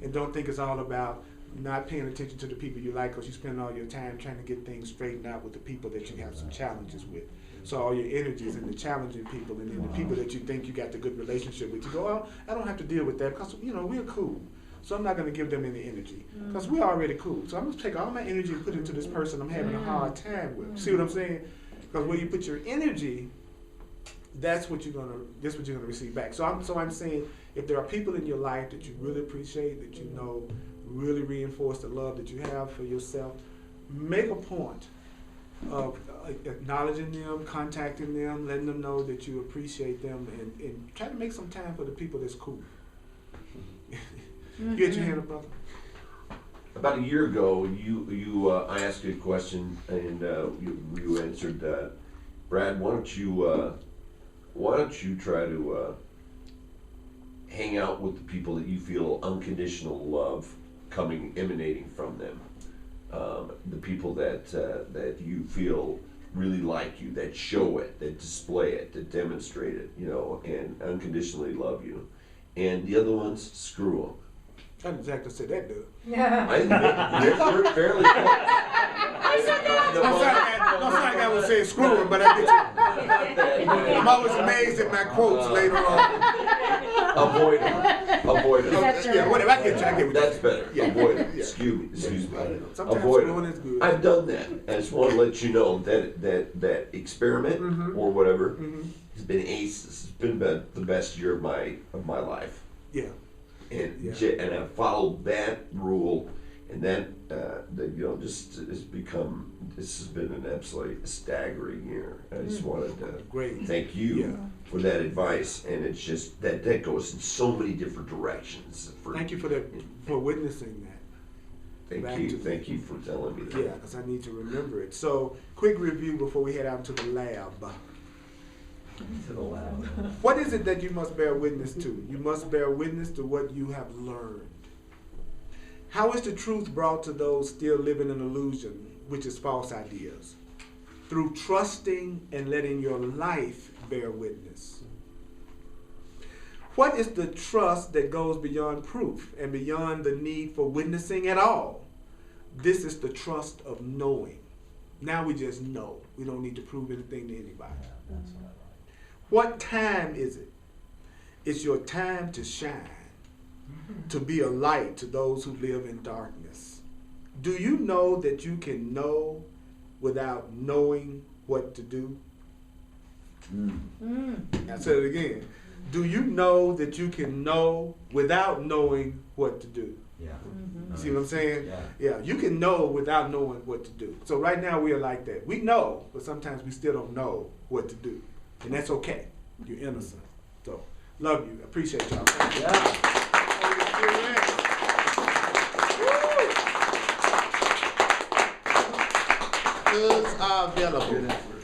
And don't think it's all about not paying attention to the people you like because you spend all your time trying to get things straightened out with the people that you have some challenges with. So all your energy is in the challenging people, and then the people that you think you got the good relationship with, you go, oh, I don't have to deal with that because, we're cool. So I'm not going to give them any energy because we're already cool. So I'm going to take all my energy and put it into this person I'm having a hard time with. See what I'm saying? Because where you put your energy, that's what you're gonna receive back. So I'm saying, if there are people in your life that you really appreciate, that you know really reinforce the love that you have for yourself, make a point of acknowledging them, contacting them, letting them know that you appreciate them, and try to make some time for the people that's cool. You get your hand up, brother. About a year ago, I asked you a question, and you answered, Brad, why don't you try to hang out with the people that you feel unconditional love emanating from them, the people that you feel really like you, that show it, that display it, that demonstrate it, and unconditionally love you, and the other ones, screw them. I didn't exactly say that, dude. I think they're fairly close. I said that. Don't sound like I would say screw him, but I get you. I'm always amazed at my quotes later on. Avoid them. That's right. Yeah, whatever. I get you. That's better. Yeah. Avoid them. Yeah. Excuse me. Sometimes Avoid screwing them. is good. I've done that. I just want to let you know that experiment or whatever has been ace. This has been the best year of my life. Yeah. And I followed that rule, and then this has been an absolutely staggering year. I just wanted to thank you for that advice, and it's just that goes in so many different directions. Thank you for witnessing that. Thank you for telling me that. Yeah, because I need to remember it. So, quick review before we head out to the lab. What is it that you must bear witness to? You must bear witness to what you have learned. How is the truth brought to those still living in illusion, which is false ideas? Through trusting and letting your life bear witness. What is the trust that goes beyond proof and beyond the need for witnessing at all? This is the trust of knowing. Now we just know. We don't need to prove anything to anybody. What time is it? It's your time to shine, to be a light to those who live in darkness. Do you know that you can know without knowing what to do? I said it again. Do you know that you can know without knowing what to do? Yeah. See what I'm saying? Yeah. You can know without knowing what to do. So right now we are like that. We know, but sometimes we still don't know what to do. And that's okay. You're innocent. So, love you. Appreciate y'all. Goods are available.